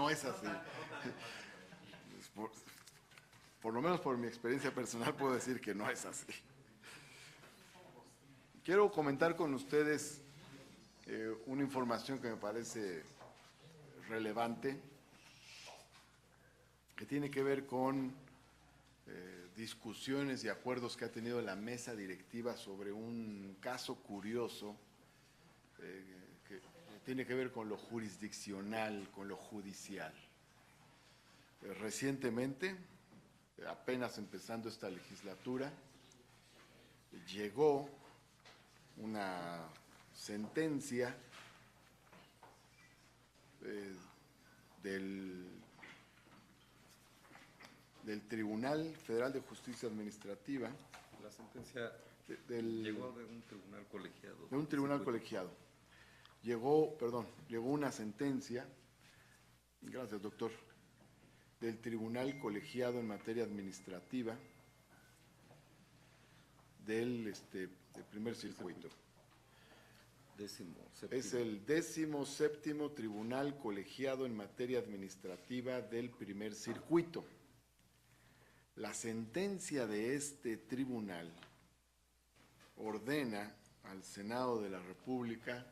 no es así. Por lo menos por mi experiencia personal puedo decir que no es así. Quiero comentar con ustedes una información que me parece relevante, que tiene que ver con discusiones y acuerdos que ha tenido la mesa directiva sobre un caso curioso que tiene que ver con lo jurisdiccional, con lo judicial. Recientemente, apenas empezando esta legislatura, llegó una sentencia del Tribunal Federal de Justicia Administrativa. La sentencia llegó de un tribunal colegiado. De un tribunal colegiado. Llegó una sentencia, gracias doctor, del Tribunal Colegiado en Materia Administrativa del primer circuito. Es el 17º Tribunal Colegiado en Materia Administrativa del primer circuito. La sentencia de este tribunal ordena al Senado de la República,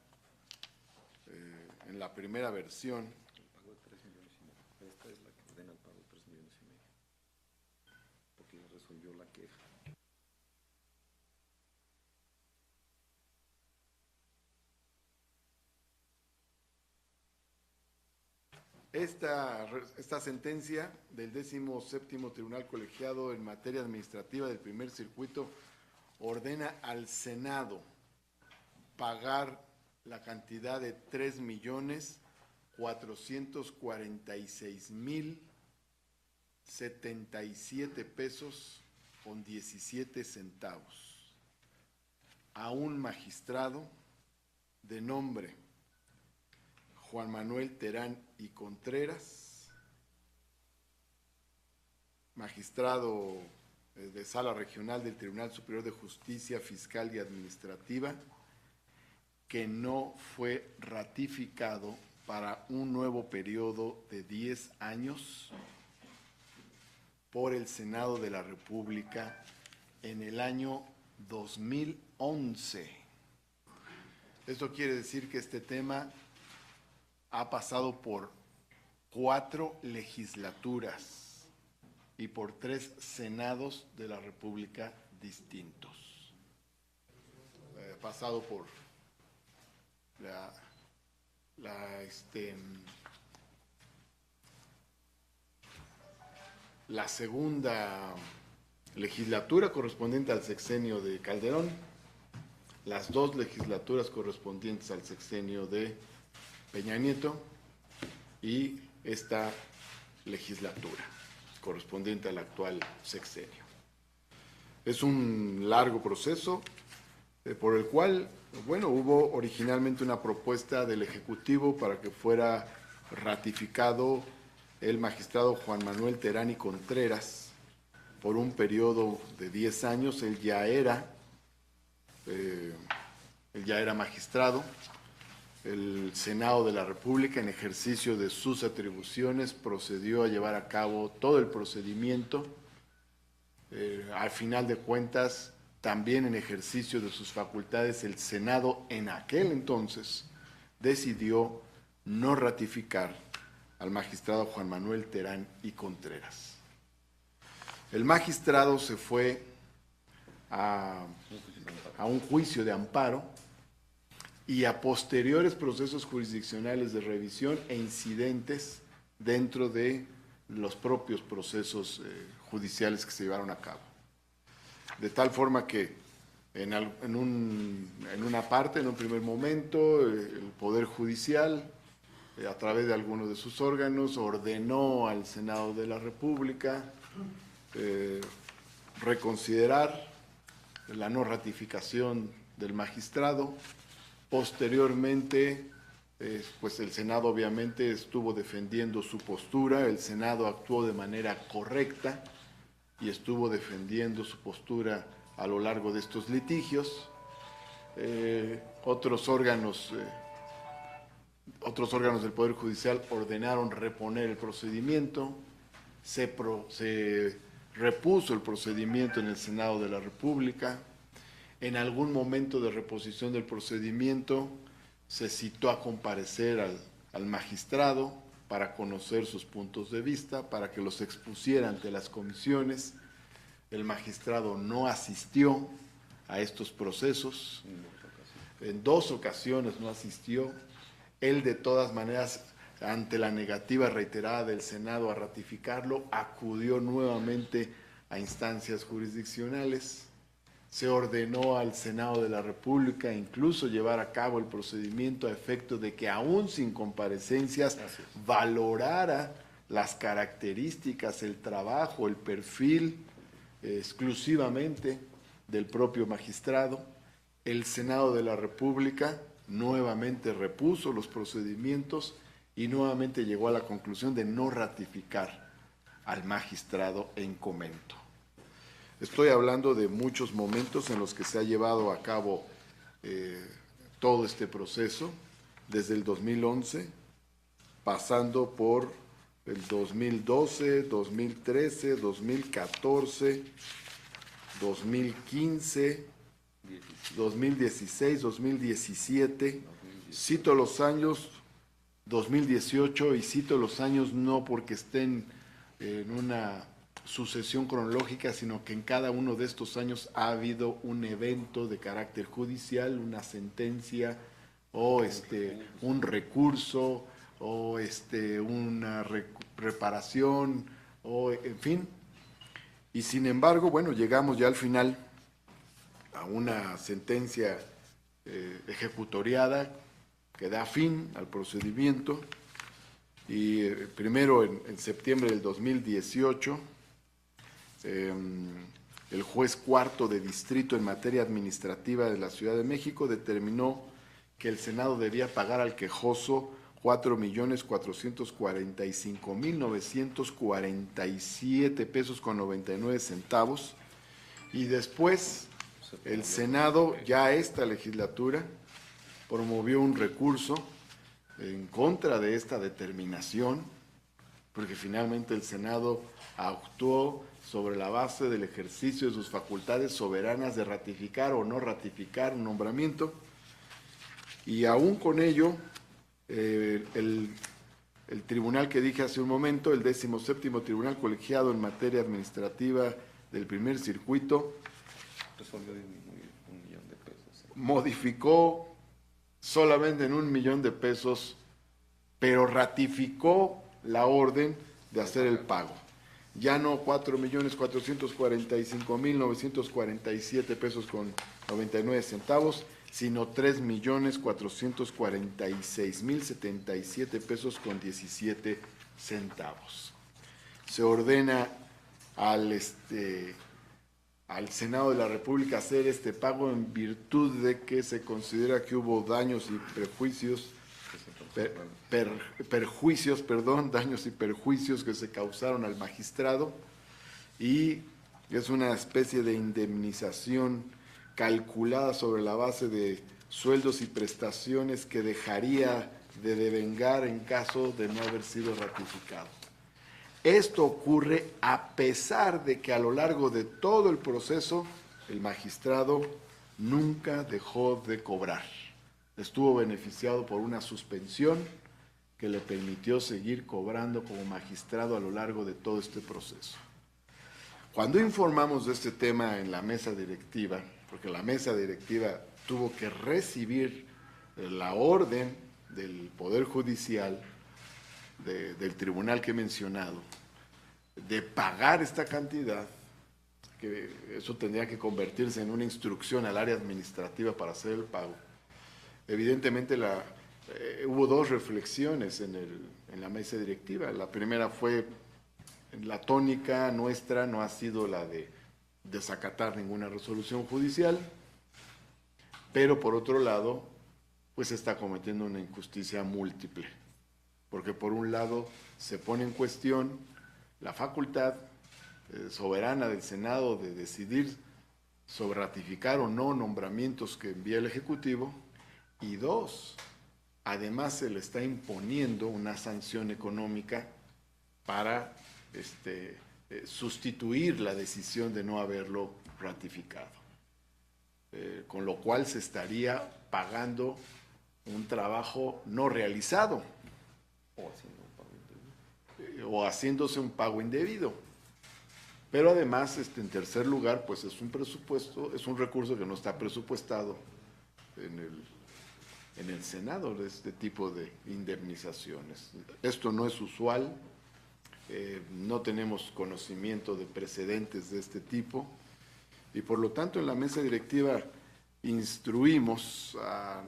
en la primera versión, el pago de 3,5 millones. Esta es la que ordena el pago de 3,5 millones, porque ya resolvió la queja. Esta sentencia del 17º Tribunal Colegiado en Materia Administrativa del primer circuito ordena al Senado pagar la cantidad de 3,446,077 pesos con 17 centavos a un magistrado de nombre Juan Manuel Terán y Contreras, magistrado de Sala Regional del Tribunal Superior de Justicia Fiscal y Administrativa, que no fue ratificado para un nuevo periodo de 10 años por el Senado de la República en el año 2011. Esto quiere decir que este tema ha pasado por 4 legislaturas y por 3 senados de la República distintos. Ha pasado por la segunda legislatura correspondiente al sexenio de Calderón, las 2 legislaturas correspondientes al sexenio de Peña Nieto y esta legislatura correspondiente al actual sexenio. Es un largo proceso por el cual, bueno, hubo originalmente una propuesta del Ejecutivo para que fuera ratificado el magistrado Juan Manuel Terán y Contreras por un periodo de 10 años. Él ya era magistrado. El Senado de la República, en ejercicio de sus atribuciones, procedió a llevar a cabo todo el procedimiento. Al final de cuentas, también en ejercicio de sus facultades, el Senado en aquel entonces decidió no ratificar al magistrado Juan Manuel Terán y Contreras. El magistrado se fue a un juicio de amparo y a posteriores procesos jurisdiccionales de revisión e incidentes dentro de los propios procesos judiciales que se llevaron a cabo. De tal forma que en una parte, en un primer momento, el Poder Judicial, a través de algunos de sus órganos, ordenó al Senado de la República reconsiderar la no ratificación del magistrado. Posteriormente, pues el Senado obviamente estuvo defendiendo su postura, el Senado actuó de manera correcta y estuvo defendiendo su postura a lo largo de estos litigios. Otros órganos Otros órganos del Poder Judicial ordenaron reponer el procedimiento, se repuso el procedimiento en el Senado de la República. En algún momento de reposición del procedimiento se citó a comparecer al magistrado para conocer sus puntos de vista, para que los expusiera ante las comisiones. El magistrado no asistió a estos procesos, en 2 ocasiones no asistió. Él, de todas maneras, ante la negativa reiterada del Senado a ratificarlo, acudió nuevamente a instancias jurisdiccionales. Se ordenó al Senado de la República incluso llevar a cabo el procedimiento a efecto de que, aún sin comparecencias, valorara las características, el trabajo, el perfil exclusivamente del propio magistrado. El Senado de la República nuevamente repuso los procedimientos y nuevamente llegó a la conclusión de no ratificar al magistrado en comento. Estoy hablando de muchos momentos en los que se ha llevado a cabo todo este proceso, desde el 2011, pasando por el 2012, 2013, 2014, 2015, 2016, 2017, cito los años 2018 y cito los años no porque estén en una sucesión cronológica, sino que en cada uno de estos años ha habido un evento de carácter judicial, una sentencia o un recurso o una reparación o en fin. Y sin embargo, bueno, llegamos ya al final a una sentencia ejecutoriada que da fin al procedimiento y primero en septiembre del 2018 el juez cuarto de distrito en materia administrativa de la Ciudad de México determinó que el Senado debía pagar al quejoso 4,455,947 pesos con 99 centavos y después el Senado, ya esta legislatura, promovió un recurso en contra de esta determinación, porque finalmente el Senado actuó sobre la base del ejercicio de sus facultades soberanas de ratificar o no ratificar un nombramiento, y aún con ello, el tribunal que dije hace un momento, el 17º Tribunal Colegiado en materia administrativa del primer circuito, resolvió disminuir $1 millón de pesos. Modificó solamente en $1 millón de pesos, pero ratificó la orden de hacer el pago. Ya no 4,445,947 pesos con 99 centavos, sino 3,446,077 pesos con 17 centavos. Se ordena al Senado de la República hacer este pago en virtud de que se considera que hubo daños y perjuicios, daños y perjuicios que se causaron al magistrado, y es una especie de indemnización calculada sobre la base de sueldos y prestaciones que dejaría de devengar en caso de no haber sido ratificado. Esto ocurre a pesar de que a lo largo de todo el proceso el magistrado nunca dejó de cobrar. Estuvo beneficiado por una suspensión que le permitió seguir cobrando como magistrado a lo largo de todo este proceso. Cuando informamos de este tema en la mesa directiva, porque la mesa directiva tuvo que recibir la orden del Poder Judicial, del tribunal que he mencionado, de pagar esta cantidad, que eso tendría que convertirse en una instrucción al área administrativa para hacer el pago. Evidentemente hubo 2 reflexiones en la mesa directiva. La primera fue, la tónica nuestra no ha sido la de desacatar ninguna resolución judicial, pero por otro lado, pues se está cometiendo una injusticia múltiple, porque por un lado se pone en cuestión la facultad soberana del Senado de decidir sobre ratificar o no nombramientos que envía el Ejecutivo, y 2, además se le está imponiendo una sanción económica para sustituir la decisión de no haberlo ratificado. Con lo cual se estaría pagando un trabajo no realizado o haciéndose un pago indebido. Pero además, en tercer lugar, pues es un presupuesto, es un recurso que no está presupuestado en el Senado, de este tipo de indemnizaciones. Esto no es usual, no tenemos conocimiento de precedentes de este tipo, y por lo tanto en la mesa directiva instruimos a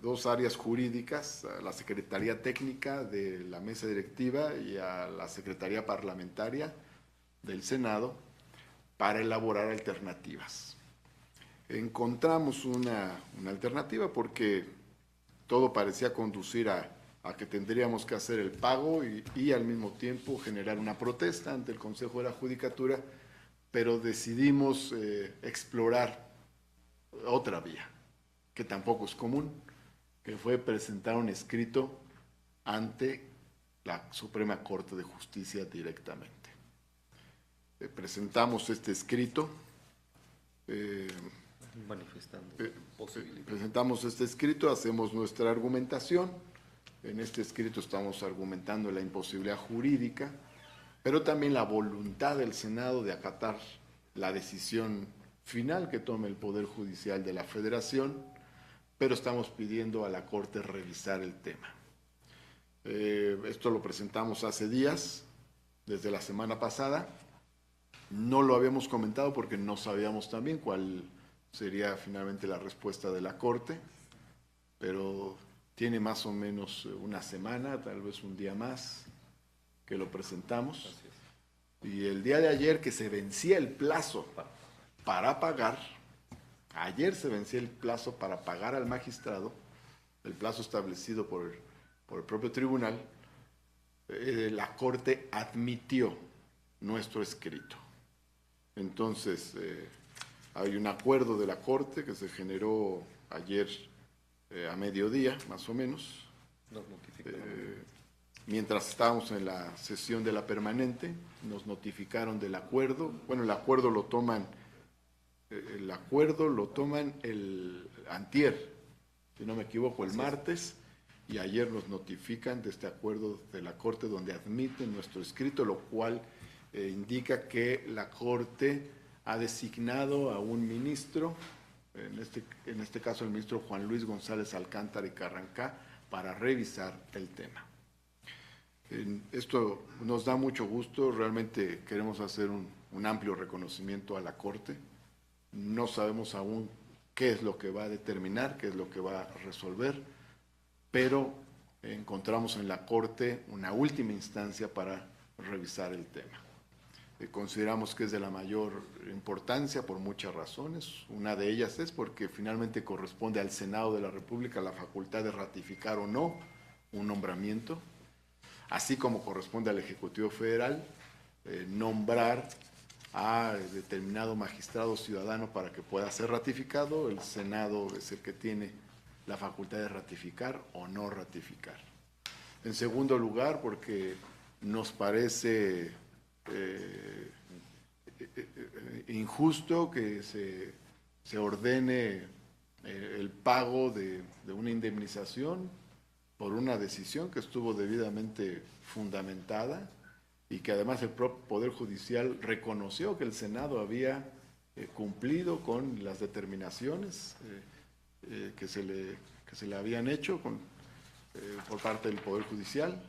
dos áreas jurídicas, a la Secretaría Técnica de la mesa directiva y a la Secretaría Parlamentaria del Senado, para elaborar alternativas. Encontramos una alternativa porque todo parecía conducir a que tendríamos que hacer el pago y al mismo tiempo generar una protesta ante el Consejo de la Judicatura, pero decidimos explorar otra vía, que tampoco es común, que fue presentar un escrito ante la Suprema Corte de Justicia directamente. Presentamos este escrito, manifestando posibilidades. presentamos este escrito, hacemos nuestra argumentación. En este escrito estamos argumentando la imposibilidad jurídica, pero también la voluntad del Senado de acatar la decisión final que tome el Poder Judicial de la Federación, pero estamos pidiendo a la Corte revisar el tema. Esto lo presentamos hace días, desde la semana pasada. No lo habíamos comentado porque no sabíamos también cuál sería finalmente la respuesta de la Corte, pero tiene más o menos una semana, tal vez un día más, que lo presentamos. Y el día de ayer, que se vencía el plazo para pagar, ayer se vencía el plazo para pagar al magistrado, el plazo establecido por el propio tribunal, la Corte admitió nuestro escrito. Entonces, hay un acuerdo de la Corte que se generó ayer a mediodía, más o menos. Nos notificaron. Mientras estábamos en la sesión de la permanente, nos notificaron del acuerdo. Bueno, el acuerdo lo toman el antier, si no me equivoco, el martes, y ayer nos notifican de este acuerdo de la Corte donde admiten nuestro escrito, lo cual indica que la Corte ha designado a un ministro, en este caso el ministro Juan Luis González Alcántara y Carrancá, para revisar el tema. Esto nos da mucho gusto, realmente queremos hacer un amplio reconocimiento a la Corte. No sabemos aún qué es lo que va a determinar, qué es lo que va a resolver, pero encontramos en la Corte una última instancia para revisar el tema. Consideramos que es de la mayor importancia por muchas razones. Una de ellas es porque finalmente corresponde al Senado de la República la facultad de ratificar o no un nombramiento, así como corresponde al Ejecutivo Federal nombrar a determinado magistrado ciudadano para que pueda ser ratificado. El Senado es el que tiene la facultad de ratificar o no ratificar. En segundo lugar, porque nos parece injusto que se ordene el pago de una indemnización por una decisión que estuvo debidamente fundamentada y que además el propio Poder Judicial reconoció que el Senado había cumplido con las determinaciones que se le habían hecho por parte del Poder Judicial.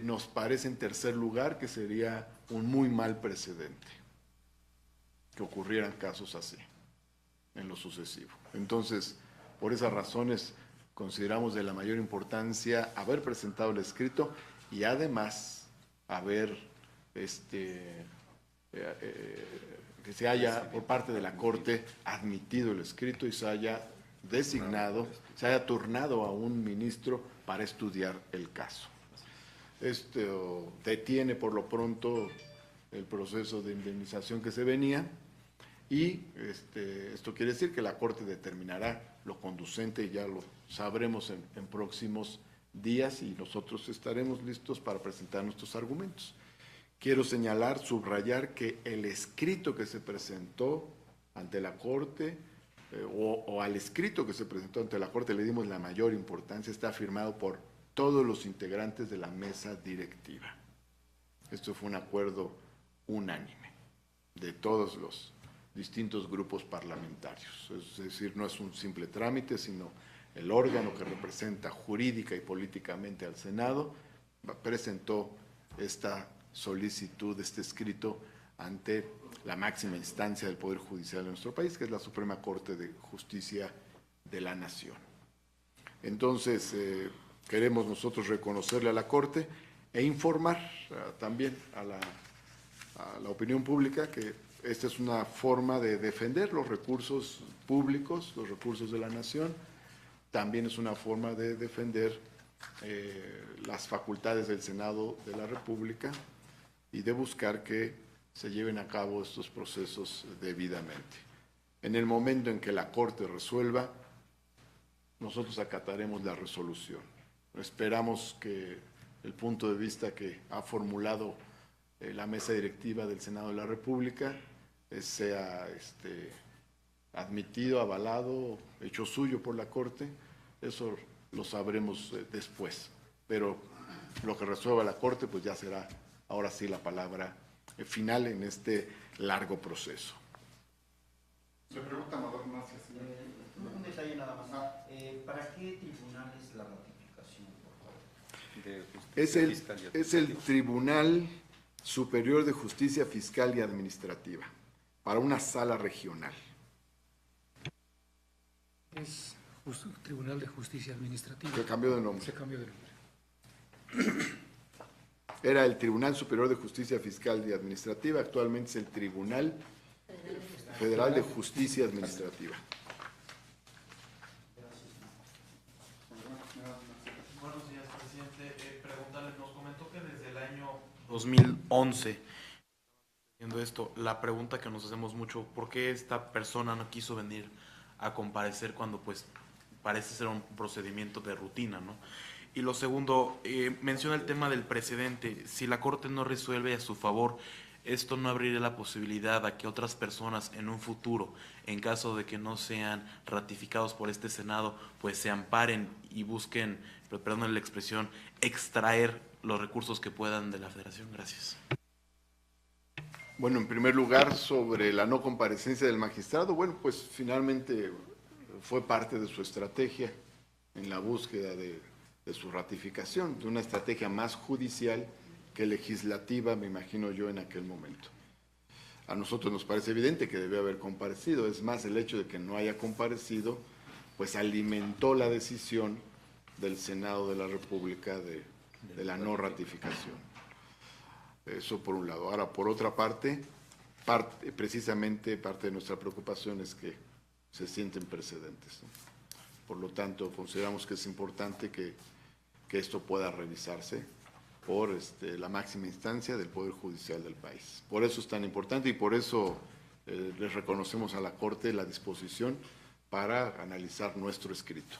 Nos parece, en tercer lugar, que sería un muy mal precedente que ocurrieran casos así en lo sucesivo. Entonces, por esas razones, consideramos de la mayor importancia haber presentado el escrito y además haber que se haya, por parte de la Corte, admitido el escrito y se haya designado, se haya turnado a un ministro para estudiar el caso. Esto detiene por lo pronto el proceso de indemnización que se venía y esto quiere decir que la Corte determinará lo conducente, y ya lo sabremos en próximos días y nosotros estaremos listos para presentar nuestros argumentos. Quiero señalar, subrayar que el escrito que se presentó ante la Corte, o al escrito que se presentó ante la Corte le dimos la mayor importancia, está firmado por todos los integrantes de la mesa directiva. Esto fue un acuerdo unánime de todos los distintos grupos parlamentarios. Es decir, no es un simple trámite, sino el órgano que representa jurídica y políticamente al Senado presentó esta solicitud, este escrito ante la máxima instancia del Poder Judicial de nuestro país, que es la Suprema Corte de Justicia de la Nación. Entonces, queremos nosotros reconocerle a la Corte e informar también a la opinión pública que esta es una forma de defender los recursos públicos, los recursos de la nación, también es una forma de defender las facultades del Senado de la República y de buscar que se lleven a cabo estos procesos debidamente. En el momento en que la Corte resuelva, nosotros acataremos la resolución. Esperamos que el punto de vista que ha formulado la mesa directiva del Senado de la República sea admitido, avalado, hecho suyo por la Corte. Eso lo sabremos después, pero lo que resuelva la Corte pues ya será ahora sí la palabra final en este largo proceso. Se pregunta Amador Macias. Un detalle nada más. ¿Para qué tribunal es la ratificación, por favor? Es el Tribunal Superior de Justicia Fiscal y Administrativa, para una sala regional. Es Tribunal de Justicia Administrativa. Se cambió de nombre. Se cambió de nombre. Era el Tribunal Superior de Justicia Fiscal y Administrativa, actualmente es el Tribunal Federal de Justicia Administrativa. Buenos días, presidente. Preguntarle, nos comentó que desde el año 2011, viendo esto, la pregunta que nos hacemos mucho, ¿por qué esta persona no quiso venir a comparecer cuando pues parece ser un procedimiento de rutina, ¿no? Y lo segundo, menciona el tema del precedente. Si la Corte no resuelve a su favor, esto no abriría la posibilidad a que otras personas en un futuro, en caso de que no sean ratificados por este Senado, pues se amparen y busquen, perdón la expresión, extraer los recursos que puedan de la Federación. Gracias. Bueno, en primer lugar, sobre la no comparecencia del magistrado, bueno, pues finalmente fue parte de su estrategia en la búsqueda de su ratificación, de una estrategia más judicial que legislativa, me imagino yo, en aquel momento. A nosotros nos parece evidente que debió haber comparecido, es más, el hecho de que no haya comparecido, pues alimentó la decisión del Senado de la República de la no ratificación. Eso por un lado. Ahora, por otra parte, precisamente parte de nuestra preocupación es que se sienten precedentes, ¿no? Por lo tanto, consideramos que es importante que esto pueda revisarse por la máxima instancia del Poder Judicial del país. Por eso es tan importante y por eso les reconocemos a la Corte la disposición para analizar nuestro escrito.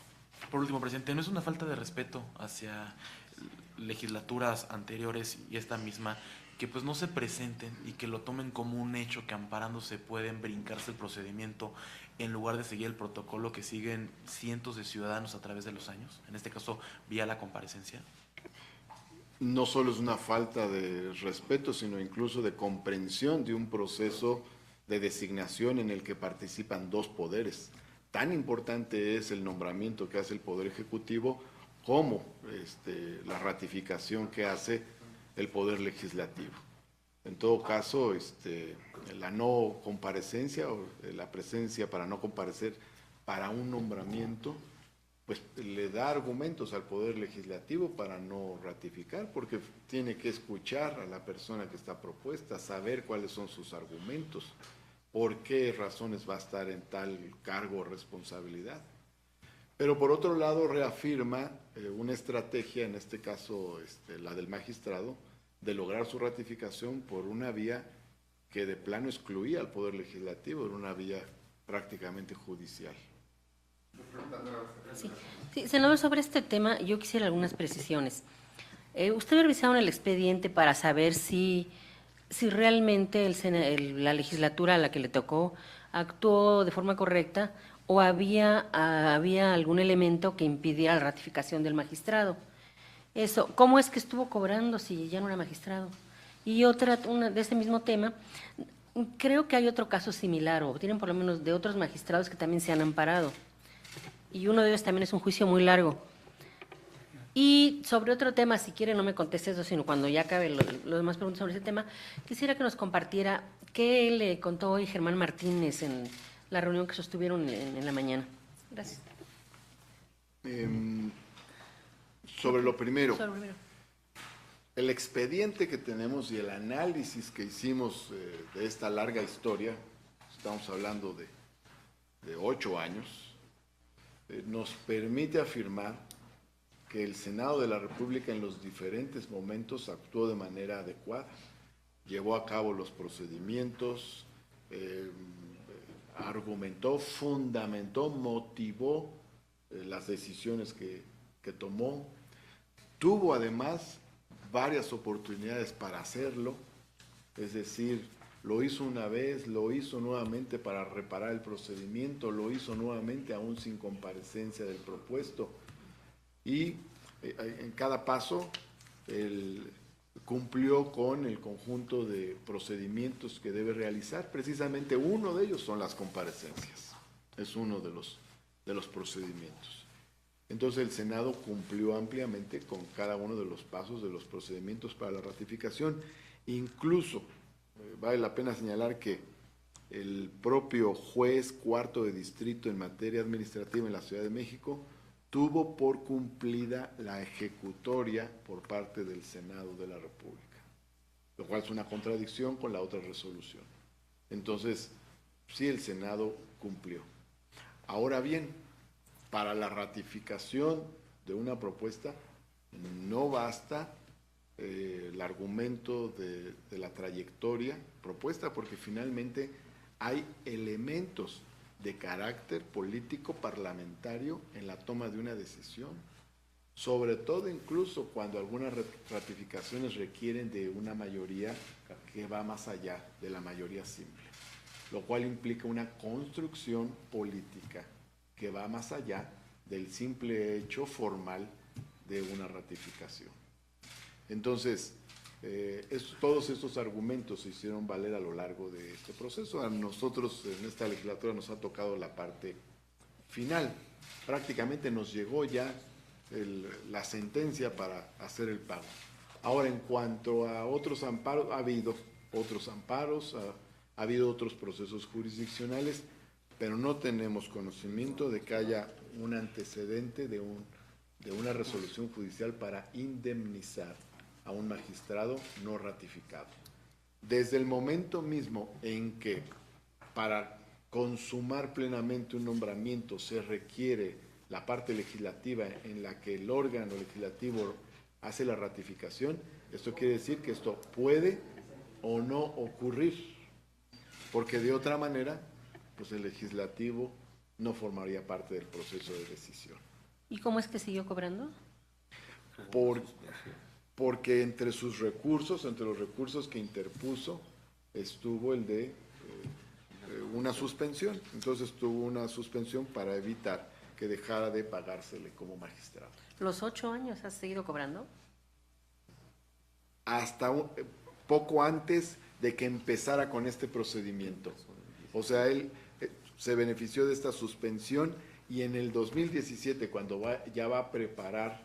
Por último, presidente, ¿no es una falta de respeto hacia legislaturas anteriores y esta misma que pues no se presenten y que lo tomen como un hecho que amparándose pueden brincarse el procedimiento en lugar de seguir el protocolo que siguen cientos de ciudadanos a través de los años, en este caso vía la comparecencia? No solo es una falta de respeto, sino incluso de comprensión de un proceso de designación en el que participan dos poderes. Tan importante es el nombramiento que hace el Poder Ejecutivo como la ratificación que hace el Poder Legislativo. En todo caso, la no comparecencia o la presencia para no comparecer para un nombramiento, pues le da argumentos al Poder Legislativo para no ratificar, porque tiene que escuchar a la persona que está propuesta, saber cuáles son sus argumentos, por qué razones va a estar en tal cargo o responsabilidad. Pero por otro lado reafirma una estrategia, en este caso la del magistrado, de lograr su ratificación por una vía que de plano excluía al Poder Legislativo, era una vía prácticamente judicial. Se pregunta Andrea. Sí. Sí, senador, sobre este tema yo quisiera algunas precisiones. ¿Usted revisaron el expediente para saber si realmente la legislatura a la que le tocó actuó de forma correcta o había algún elemento que impidiera la ratificación del magistrado? Eso, ¿cómo es que estuvo cobrando si ya no era magistrado? Y una de este mismo tema, creo que hay otro caso similar, o tienen por lo menos de otros magistrados que también se han amparado. Y uno de ellos también es un juicio muy largo. Y sobre otro tema, si quiere no me conteste eso, sino cuando ya acabe los demás preguntas sobre ese tema, quisiera que nos compartiera qué le contó hoy Germán Martínez en la reunión que sostuvieron en la mañana. Gracias. Sobre lo primero. El expediente que tenemos y el análisis que hicimos de esta larga historia, estamos hablando de 8 años, nos permite afirmar que el Senado de la República en los diferentes momentos actuó de manera adecuada, llevó a cabo los procedimientos, argumentó, fundamentó, motivó las decisiones que tomó, tuvo además varias oportunidades para hacerlo, es decir, lo hizo una vez, lo hizo nuevamente para reparar el procedimiento, lo hizo nuevamente aún sin comparecencia del propuesto, y en cada paso cumplió con el conjunto de procedimientos que debe realizar. Precisamente uno de ellos son las comparecencias, es uno de los procedimientos. Entonces el Senado cumplió ampliamente con cada uno de los pasos de los procedimientos para la ratificación. Incluso vale la pena señalar que el propio juez cuarto de distrito en materia administrativa en la Ciudad de México tuvo por cumplida la ejecutoria por parte del Senado de la República, lo cual es una contradicción con la otra resolución. Entonces, sí, el Senado cumplió. Ahora bien, para la ratificación de una propuesta no basta el argumento de la trayectoria propuesta, porque finalmente hay elementos de carácter político parlamentario en la toma de una decisión, sobre todo incluso cuando algunas ratificaciones requieren de una mayoría que va más allá de la mayoría simple, lo cual implica una construcción política que va más allá del simple hecho formal de una ratificación. Entonces, todos estos argumentos se hicieron valer a lo largo de este proceso. A nosotros en esta legislatura nos ha tocado la parte final. Prácticamente nos llegó ya la sentencia para hacer el pago. Ahora, en cuanto a otros amparos, ha habido otros amparos, ha habido otros procesos jurisdiccionales, pero no tenemos conocimiento de que haya un antecedente de una resolución judicial para indemnizar a un magistrado no ratificado. Desde el momento mismo en que para consumar plenamente un nombramiento se requiere la parte legislativa en la que el órgano legislativo hace la ratificación, esto quiere decir que esto puede o no ocurrir, porque de otra manera, pues el legislativo no formaría parte del proceso de decisión. ¿Y cómo es que siguió cobrando? Porque entre sus recursos, entre los recursos que interpuso, estuvo el de una suspensión. Entonces tuvo una suspensión para evitar que dejara de pagársele como magistrado. ¿Los 8 años has seguido cobrando? Hasta poco antes de que empezara con este procedimiento. O sea, él se benefició de esta suspensión y en el 2017, cuando ya va a preparar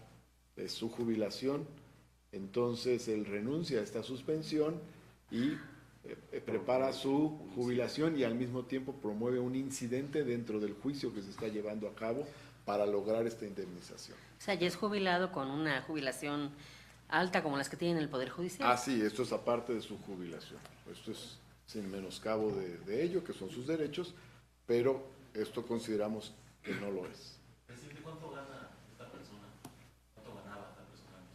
su jubilación, entonces él renuncia a esta suspensión y prepara su jubilación y al mismo tiempo promueve un incidente dentro del juicio que se está llevando a cabo para lograr esta indemnización. O sea, ya es jubilado con una jubilación alta como las que tiene el Poder Judicial. Ah, sí, esto es aparte de su jubilación. Esto es sin menoscabo de ello, que son sus derechos, pero esto consideramos que no lo es. Presidente, ¿cuánto gana esta persona? ¿Cuánto ganaba esta persona antes?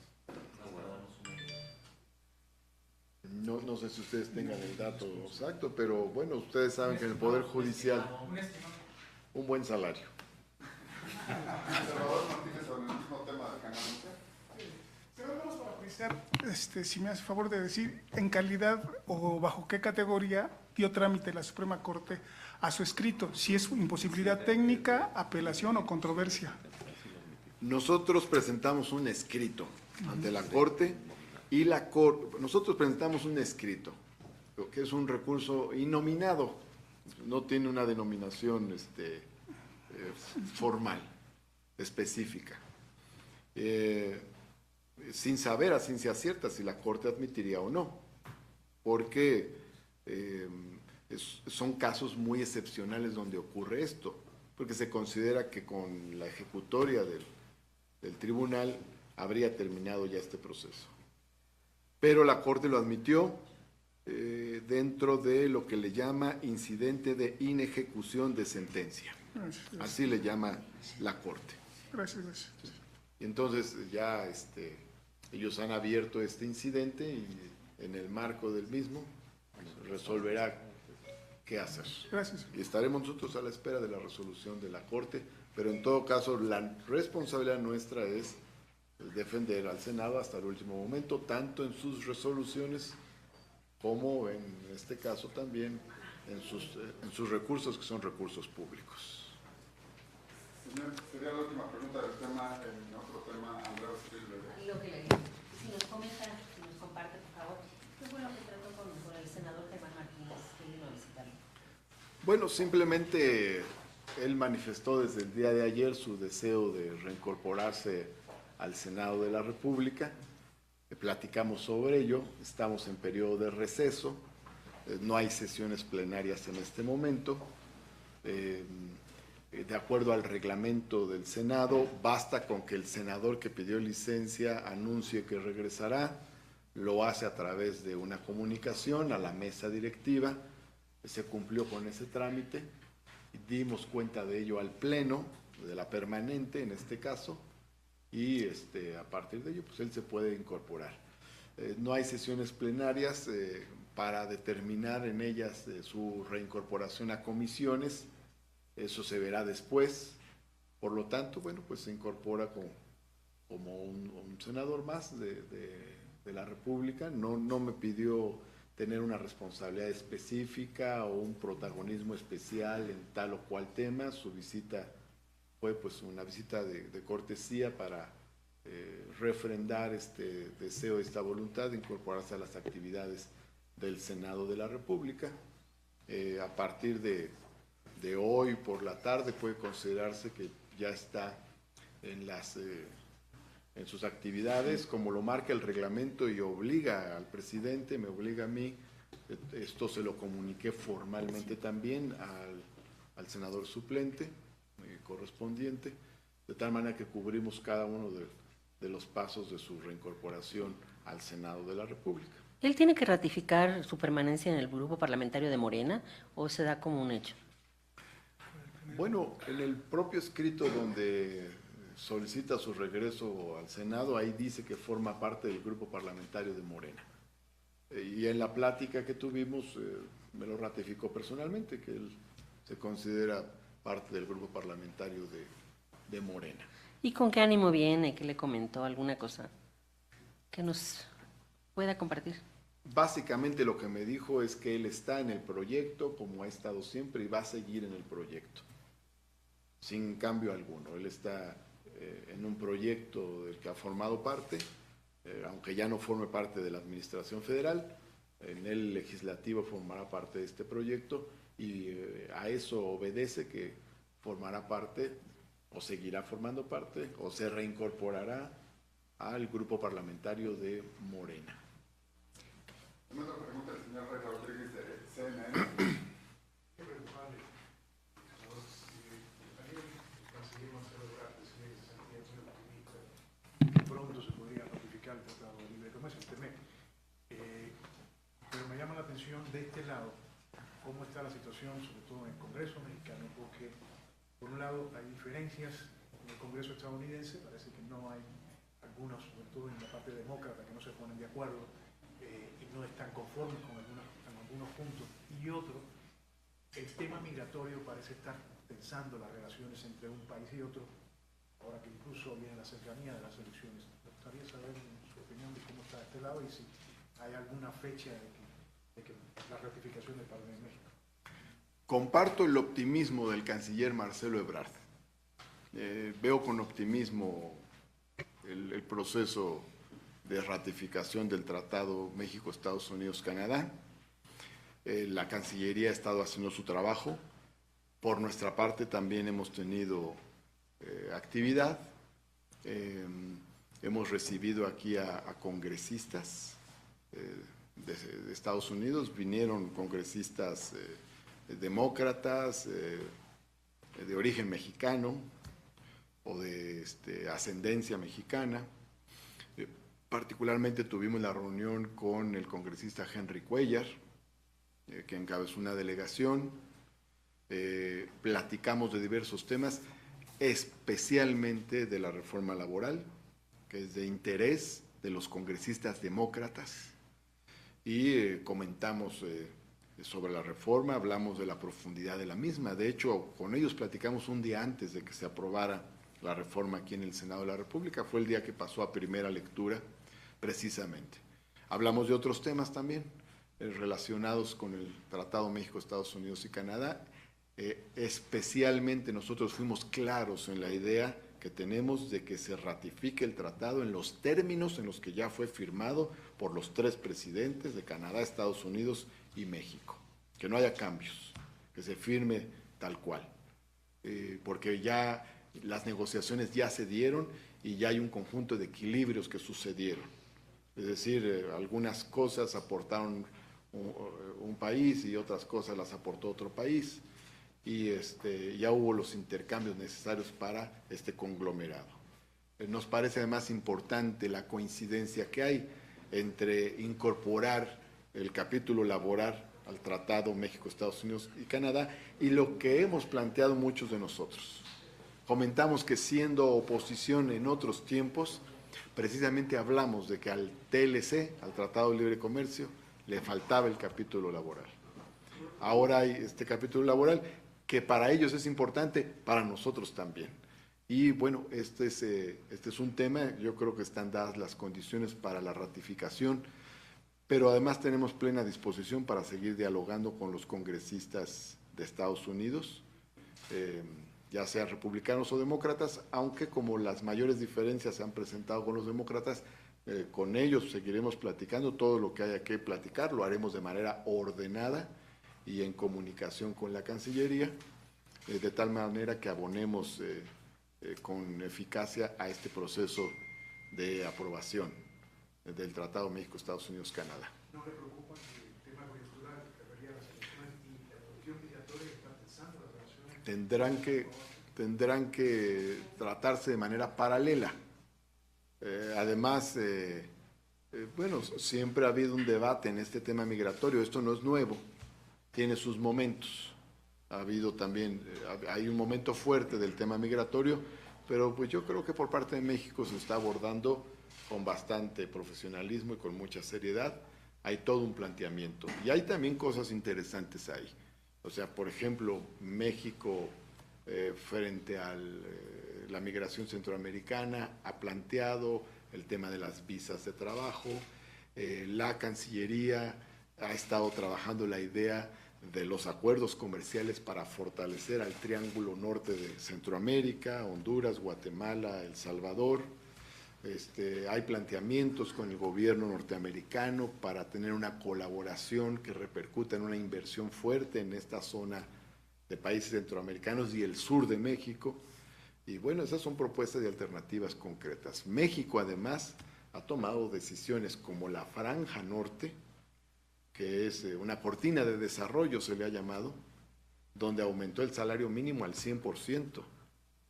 No sé si ustedes tengan el dato exacto, pero bueno, ustedes saben que en el Poder Judicial un buen salario. Salvador Martínez. si me hace favor de decir en calidad o bajo qué categoría dio trámite la Suprema Corte a su escrito, si es imposibilidad técnica, apelación o controversia. Nosotros presentamos un escrito ante la Corte y nosotros presentamos un escrito, que es un recurso innominado, no tiene una denominación formal, específica, sin saber a ciencia cierta si la Corte admitiría o no, porque son casos muy excepcionales donde ocurre esto, porque se considera que con la ejecutoria del tribunal habría terminado ya este proceso. Pero la Corte lo admitió dentro de lo que le llama incidente de inejecución de sentencia. Gracias. Así le llama la Corte. Gracias. Y entonces ya ellos han abierto este incidente y en el marco del mismo resolverá qué hacer. Gracias. Y estaremos nosotros a la espera de la resolución de la Corte, pero en todo caso la responsabilidad nuestra es defender al Senado hasta el último momento, tanto en sus resoluciones como en este caso también en sus recursos, que son recursos públicos. Señor, sería la última pregunta del tema, en otro tema, Andrés Silva. Lo que le si nos comenta, si nos comparte, por favor, ¿qué fue lo que trató con el senador Germán Martínez que vino a visitarlo? Bueno, simplemente él manifestó desde el día de ayer su deseo de reincorporarse al Senado de la República. Platicamos sobre ello, estamos en periodo de receso, no hay sesiones plenarias en este momento. De acuerdo al reglamento del Senado, basta con que el senador que pidió licencia anuncie que regresará, lo hace a través de una comunicación a la mesa directiva, se cumplió con ese trámite, dimos cuenta de ello al Pleno, de la permanente en este caso, y a partir de ello pues él se puede incorporar. No hay sesiones plenarias para determinar en ellas su reincorporación a comisiones, eso se verá después, por lo tanto, bueno, pues se incorpora como un senador más de la República, no me pidió tener una responsabilidad específica o un protagonismo especial en tal o cual tema, su visita fue pues una visita de cortesía para refrendar este deseo, esta voluntad de incorporarse a las actividades del Senado de la República. A partir de hoy por la tarde puede considerarse que ya está en sus actividades, como lo marca el reglamento y obliga al presidente, me obliga a mí, esto se lo comuniqué formalmente también al senador suplente correspondiente, de tal manera que cubrimos cada uno de los pasos de su reincorporación al Senado de la República. ¿Él tiene que ratificar su permanencia en el grupo parlamentario de Morena o se da como un hecho? Bueno, en el propio escrito donde solicita su regreso al Senado, ahí dice que forma parte del grupo parlamentario de Morena. Y en la plática que tuvimos me lo ratificó personalmente, que él se considera parte del grupo parlamentario de Morena. ¿Y con qué ánimo viene? ¿Qué le comentó? ¿Alguna cosa que nos pueda compartir? Básicamente lo que me dijo es que él está en el proyecto como ha estado siempre y va a seguir en el proyecto, sin cambio alguno. Él está en un proyecto del que ha formado parte, aunque ya no forme parte de la Administración Federal, en el legislativo formará parte de este proyecto y a eso obedece que formará parte o seguirá formando parte o se reincorporará al grupo parlamentario de Morena. Una otra pregunta del señor Rey Rodríguez de CNN. Pronto se podría ratificar el Tratado de Libre Comercio, este mes. Pero me llama la atención de este lado cómo está la situación, sobre todo en el Congreso mexicano, porque por un lado hay diferencias en el Congreso estadounidense, parece que no hay algunos, sobre todo en la parte demócrata, que no se ponen de acuerdo y no están conformes con algunos puntos. Y otro, el tema migratorio parece estar tensando las relaciones entre un país y otro, ahora que incluso viene la cercanía de las elecciones. Me gustaría saber su opinión de cómo está este lado y si hay alguna fecha de que la ratificación de parte de México. Comparto el optimismo del canciller Marcelo Ebrard. Veo con optimismo el proceso de ratificación del Tratado México, Estados Unidos, Canadá. La Cancillería ha estado haciendo su trabajo. Por nuestra parte también hemos tenido actividad. Hemos recibido aquí a congresistas de Estados Unidos. Vinieron congresistas demócratas de origen mexicano o de ascendencia mexicana. Particularmente tuvimos la reunión con el congresista Henry Cuellar, que encabezó una delegación. Platicamos de diversos temas, especialmente de la reforma laboral, que es de interés de los congresistas demócratas, y comentamos sobre la reforma, hablamos de la profundidad de la misma. De hecho, con ellos platicamos un día antes de que se aprobara la reforma aquí en el Senado de la República. Fue el día que pasó a primera lectura, precisamente. Hablamos de otros temas también, relacionados con el Tratado México, Estados Unidos y Canadá. Especialmente nosotros fuimos claros en la idea que tenemos de que se ratifique el tratado en los términos en los que ya fue firmado por los 3 presidentes de Canadá, Estados Unidos y México. Que no haya cambios, que se firme tal cual. Porque ya las negociaciones ya se dieron y ya hay un conjunto de equilibrios que sucedieron. Es decir, algunas cosas aportaron un país y otras cosas las aportó otro país. Y ya hubo los intercambios necesarios para este conglomerado. Nos parece además importante la coincidencia que hay entre incorporar el capítulo laboral al Tratado México, Estados Unidos y Canadá y lo que hemos planteado muchos de nosotros. Comentamos que siendo oposición en otros tiempos, precisamente hablamos de que al TLC, al Tratado de Libre Comercio, le faltaba el capítulo laboral. Ahora hay este capítulo laboral que para ellos es importante, para nosotros también. Y bueno, este es un tema, yo creo que están dadas las condiciones para la ratificación, pero además tenemos plena disposición para seguir dialogando con los congresistas de Estados Unidos, ya sean republicanos o demócratas, aunque como las mayores diferencias se han presentado con los demócratas, con ellos seguiremos platicando todo lo que haya que platicar, lo haremos de manera ordenada y en comunicación con la Cancillería, de tal manera que abonemos con eficacia a este proceso de aprobación del Tratado México, Estados Unidos, Canadá. ¿No le preocupa que el tema coyuntural que prefería las elecciones y la cuestión migratoria que están pensando las relaciones? Tendrán que tratarse de manera paralela. Además, bueno, siempre ha habido un debate en este tema migratorio, esto no es nuevo, tiene sus momentos. Ha habido también, hay un momento fuerte del tema migratorio, pero pues yo creo que por parte de México se está abordando con bastante profesionalismo y con mucha seriedad. Hay todo un planteamiento y hay también cosas interesantes ahí. O sea, por ejemplo, México frente a la migración centroamericana ha planteado el tema de las visas de trabajo. La Cancillería ha estado trabajando la idea de los acuerdos comerciales para fortalecer al triángulo norte de Centroamérica, Honduras, Guatemala, El Salvador. Hay planteamientos con el gobierno norteamericano para tener una colaboración que repercuta en una inversión fuerte en esta zona de países centroamericanos y el sur de México. Y bueno, esas son propuestas y alternativas concretas. México además ha tomado decisiones como la Franja Norte, que es una cortina de desarrollo, se le ha llamado, donde aumentó el salario mínimo al 100%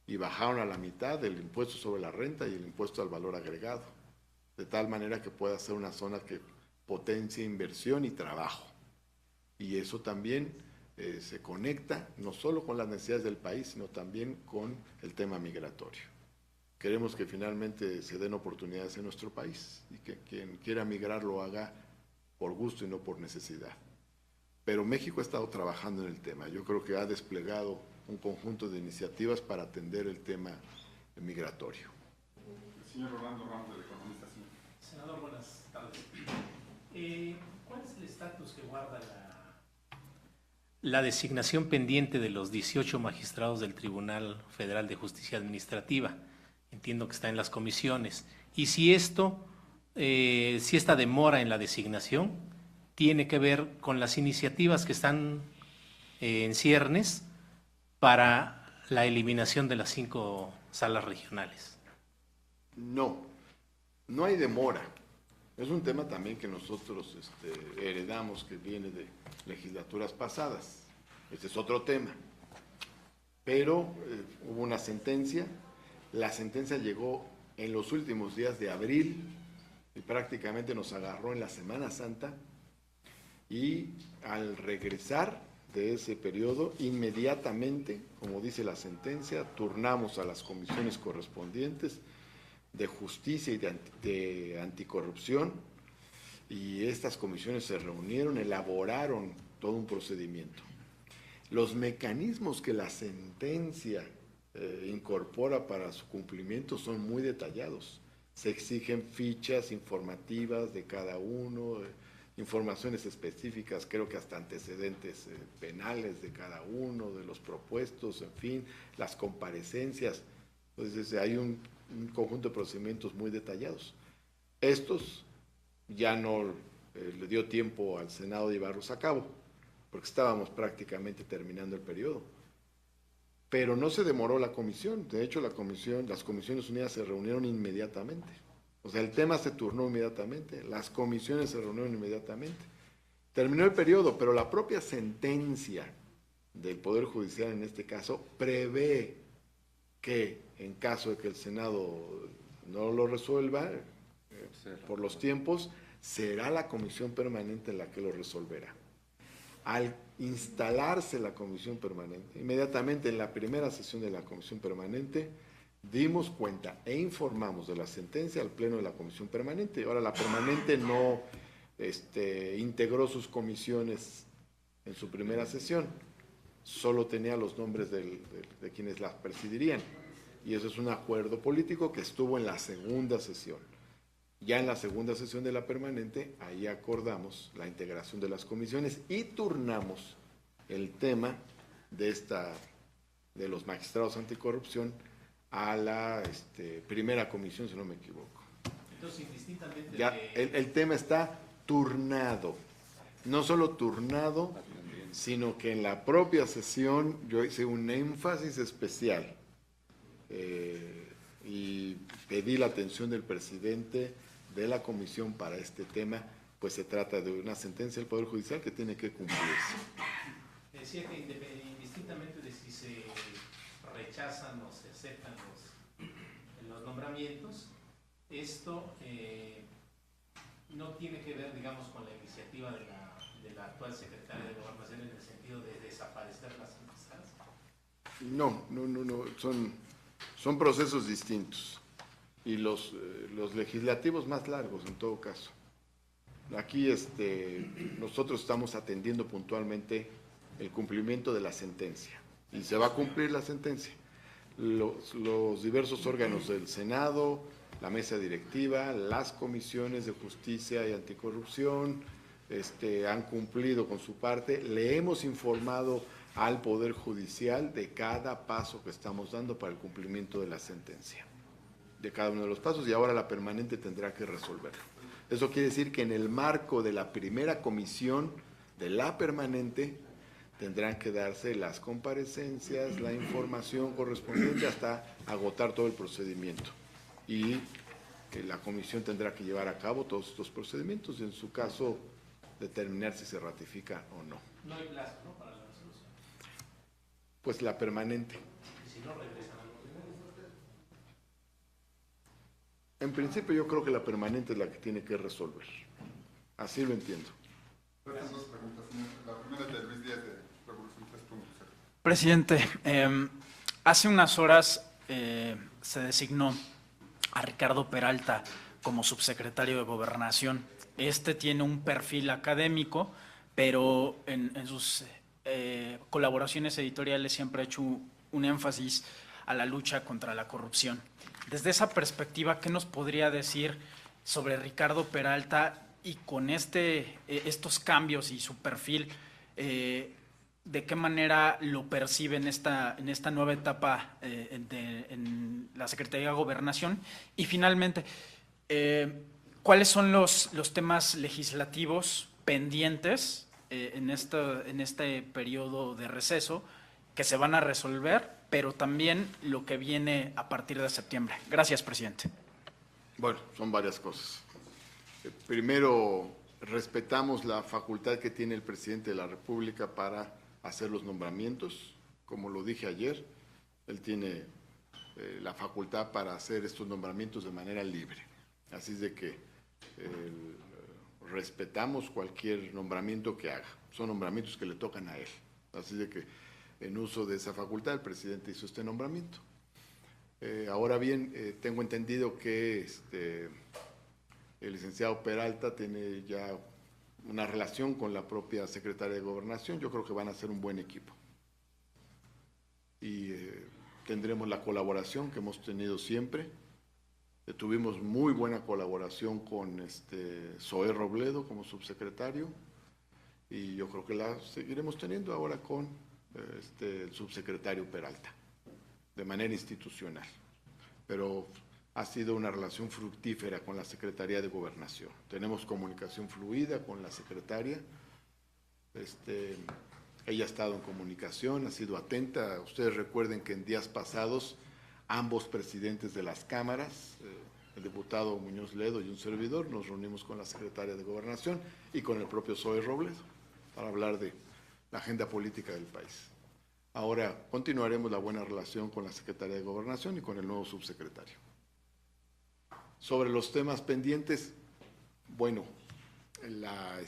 y bajaron a la mitad el impuesto sobre la renta y el impuesto al valor agregado, de tal manera que pueda ser una zona que potencie inversión y trabajo. Y eso también se conecta no solo con las necesidades del país, sino también con el tema migratorio. Queremos que finalmente se den oportunidades en nuestro país y que quien quiera migrar lo haga por gusto y no por necesidad. Pero México ha estado trabajando en el tema. Yo creo que ha desplegado un conjunto de iniciativas para atender el tema migratorio. El señor Rolando Ramos, del Economista, sí. Senador, buenas tardes. ¿Cuál es el estatus que guarda la designación pendiente de los 18 magistrados del Tribunal Federal de Justicia Administrativa? Entiendo que está en las comisiones. Y si esta demora en la designación tiene que ver con las iniciativas que están en ciernes para la eliminación de las 5 salas regionales. No, no hay demora. Es un tema también que nosotros heredamos, que viene de legislaturas pasadas. Este es otro tema. Pero hubo una sentencia. La sentencia llegó en los últimos días de abril y prácticamente nos agarró en la Semana Santa. Y al regresar de ese periodo, inmediatamente, como dice la sentencia, turnamos a las comisiones correspondientes de justicia y de anticorrupción, y estas comisiones se reunieron, elaboraron todo un procedimiento. Los mecanismos que la sentencia incorpora para su cumplimiento son muy detallados. Se exigen fichas informativas de cada uno, informaciones específicas, creo que hasta antecedentes penales de cada uno, de los propuestos, en fin, las comparecencias. Entonces hay un conjunto de procedimientos muy detallados. Estos ya no le dio tiempo al Senado de llevarlos a cabo, porque estábamos prácticamente terminando el periodo. Pero no se demoró la comisión. De hecho, las Comisiones Unidas se reunieron inmediatamente. O sea, el tema se turnó inmediatamente, las comisiones se reunieron inmediatamente. Terminó el periodo, pero la propia sentencia del Poder Judicial en este caso prevé que en caso de que el Senado no lo resuelva por los tiempos, será la comisión permanente la que lo resolverá. Al instalarse la comisión permanente, inmediatamente en la primera sesión de la comisión permanente, dimos cuenta e informamos de la sentencia al pleno de la comisión permanente. Ahora, la permanente no integró sus comisiones en su primera sesión, solo tenía los nombres de quienes las presidirían, y eso es un acuerdo político que estuvo en la segunda sesión. Ya en la segunda sesión de la permanente, ahí acordamos la integración de las comisiones y turnamos el tema de los magistrados anticorrupción a la primera comisión, si no me equivoco. Entonces, indistintamente ya el tema está turnado. No solo turnado, sino que en la propia sesión yo hice un énfasis especial y pedí la atención del presidente de la comisión para este tema, pues se trata de una sentencia del Poder Judicial que tiene que cumplirse. Decía que indistintamente de si se rechazan o se aceptan los nombramientos, esto no tiene que ver, digamos, con la iniciativa de la actual secretaria de Gobernación en el sentido de desaparecer las empresas. No, son procesos distintos y los legislativos más largos en todo caso. Aquí nosotros estamos atendiendo puntualmente el cumplimiento de la sentencia y se va a cumplir la sentencia. Los diversos órganos del Senado, la mesa directiva, las comisiones de justicia y anticorrupción han cumplido con su parte. Le hemos informado al Poder Judicial de cada paso que estamos dando para el cumplimiento de la sentencia, de cada uno de los pasos, y ahora la permanente tendrá que resolverlo. Eso quiere decir que en el marco de la primera comisión de la permanente tendrán que darse las comparecencias, la información correspondiente hasta agotar todo el procedimiento. Y la comisión tendrá que llevar a cabo todos estos procedimientos y en su caso determinar si se ratifica o no. No hay plazo, ¿no?, para la resolución. Pues la permanente. Y si no, regresan a los primeros. En principio yo creo que la permanente es la que tiene que resolver. Así lo entiendo. Gracias. Dos preguntas. La primera es de Luis Díaz de Revolución 3.0. Presidente, hace unas horas se designó a Ricardo Peralta como subsecretario de Gobernación. Este tiene un perfil académico, pero en sus colaboraciones editoriales siempre ha hecho un énfasis a la lucha contra la corrupción. Desde esa perspectiva, ¿qué nos podría decir sobre Ricardo Peralta y con estos cambios y su perfil, ¿de qué manera lo percibe en esta nueva etapa en la Secretaría de Gobernación? Y finalmente, ¿cuáles son los temas legislativos pendientes en este periodo de receso que se van a resolver, pero también lo que viene a partir de septiembre? Gracias, presidente. Bueno, son varias cosas. Primero, respetamos la facultad que tiene el presidente de la República para hacer los nombramientos. Como lo dije ayer, él tiene la facultad para hacer estos nombramientos de manera libre. Así es de que respetamos cualquier nombramiento que haga. Son nombramientos que le tocan a él. Así de que, en uso de esa facultad, el presidente hizo este nombramiento. Ahora bien, tengo entendido que el licenciado Peralta tiene ya una relación con la propia Secretaría de Gobernación. Yo creo que van a ser un buen equipo. Y tendremos la colaboración que hemos tenido siempre. Tuvimos muy buena colaboración con Zoé Robledo como subsecretario, y yo creo que la seguiremos teniendo ahora con el subsecretario Peralta, de manera institucional. Pero ha sido una relación fructífera con la Secretaría de Gobernación. Tenemos comunicación fluida con la secretaria. Ella ha estado en comunicación, ha sido atenta. Ustedes recuerden que en días pasados ambos presidentes de las cámaras, el diputado Muñoz Ledo y un servidor, nos reunimos con la secretaria de Gobernación y con el propio Zoé Robledo para hablar de la agenda política del país. Ahora continuaremos la buena relación con la Secretaría de Gobernación y con el nuevo subsecretario. Sobre los temas pendientes, bueno, la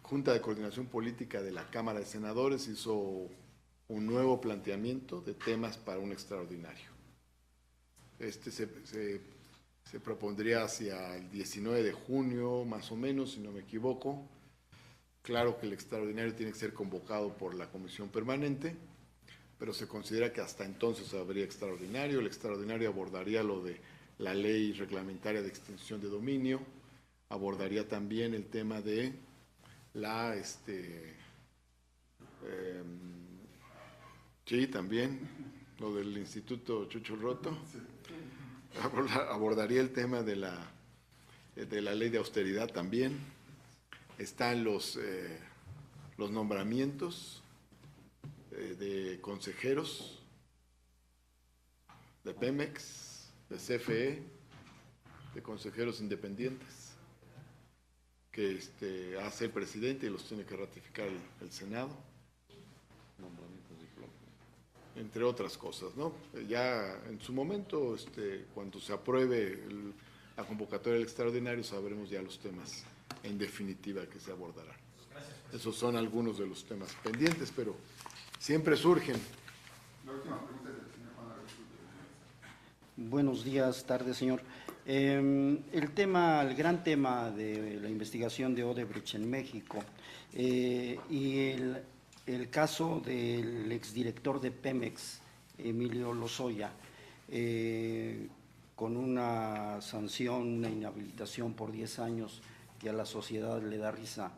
Junta de Coordinación Política de la Cámara de Senadores hizo un nuevo planteamiento de temas para un extraordinario. Se propondría hacia el 19 de junio, más o menos, si no me equivoco. Claro que el extraordinario tiene que ser convocado por la Comisión Permanente, pero se considera que hasta entonces habría extraordinario. El extraordinario abordaría lo de la ley reglamentaria de extinción de dominio, abordaría también el tema de la, sí, también, lo del Instituto Chucho Roto, abordaría el tema de la ley de austeridad también. Están los nombramientos de consejeros de Pemex, de CFE, de consejeros independientes, que hace el presidente y los tiene que ratificar el Senado, entre otras cosas, ¿no? Ya en su momento, cuando se apruebe la convocatoria del extraordinario, sabremos ya los temas en definitiva que se abordarán. Esos son algunos de los temas pendientes, pero siempre surgen. La última pregunta es del señor Juan Arrezu. Buenos días, tardes, señor. El gran tema de la investigación de Odebrecht en México y el caso del exdirector de Pemex, Emilio Lozoya, con una sanción, una inhabilitación por 10 años que a la sociedad le da risa.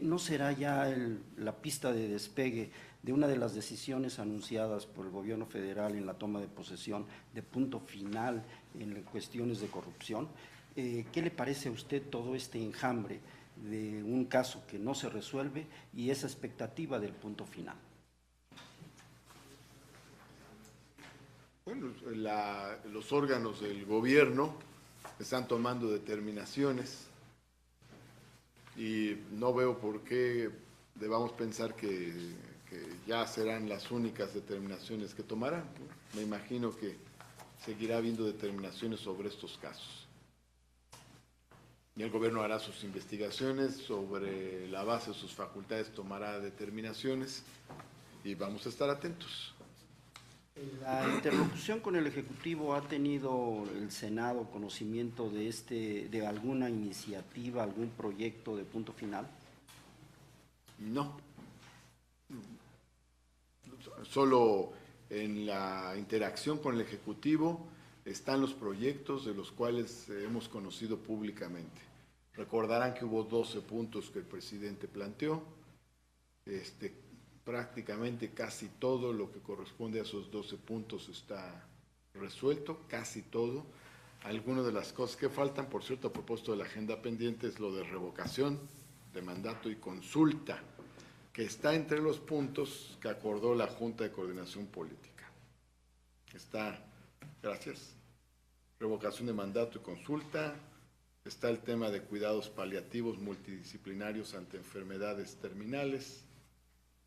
¿No será ya la pista de despegue de una de las decisiones anunciadas por el gobierno federal en la toma de posesión de punto final en cuestiones de corrupción? ¿Qué le parece a usted todo este enjambre de un caso que no se resuelve y esa expectativa del punto final? Bueno, los órganos del gobierno están tomando determinaciones y no veo por qué debamos pensar que ya serán las únicas determinaciones que tomarán. Me imagino que seguirá habiendo determinaciones sobre estos casos. Y el gobierno hará sus investigaciones, sobre la base de sus facultades tomará determinaciones y vamos a estar atentos. La interlocución con el Ejecutivo, ¿ha tenido el Senado conocimiento de alguna iniciativa, algún proyecto de punto final? No. Solo En la interacción con el Ejecutivo están los proyectos de los cuales hemos conocido públicamente. Recordarán que hubo 12 puntos que el presidente planteó. Prácticamente casi todo lo que corresponde a esos 12 puntos está resuelto, casi todo. Algunas de las cosas que faltan, por cierto, a propósito de la agenda pendiente, es lo de revocación de mandato y consulta, que está entre los puntos que acordó la Junta de Coordinación Política. Está, gracias, revocación de mandato y consulta, está el tema de cuidados paliativos multidisciplinarios ante enfermedades terminales,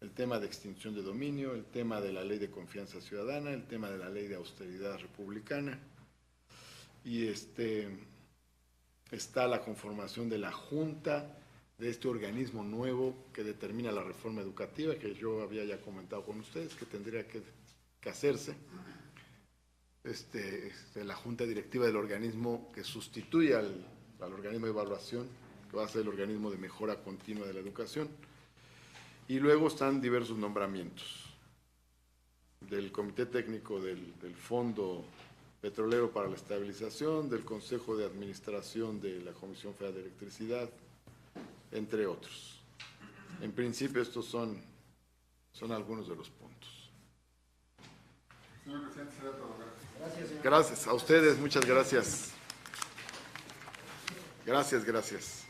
el tema de extinción de dominio, el tema de la ley de confianza ciudadana, el tema de la ley de austeridad republicana, y está la conformación de la Junta, de este organismo nuevo que determina la reforma educativa, que yo había ya comentado con ustedes, que tendría que hacerse. La Junta Directiva del organismo que sustituye al organismo de evaluación, que va a ser el organismo de mejora continua de la educación. Y luego están diversos nombramientos del Comité Técnico del Fondo Petrolero para la Estabilización, del Consejo de Administración de la Comisión Federal de Electricidad, entre otros. En principio estos son algunos de los puntos. Señor presidente, será todo. Gracias a ustedes, muchas gracias. Gracias.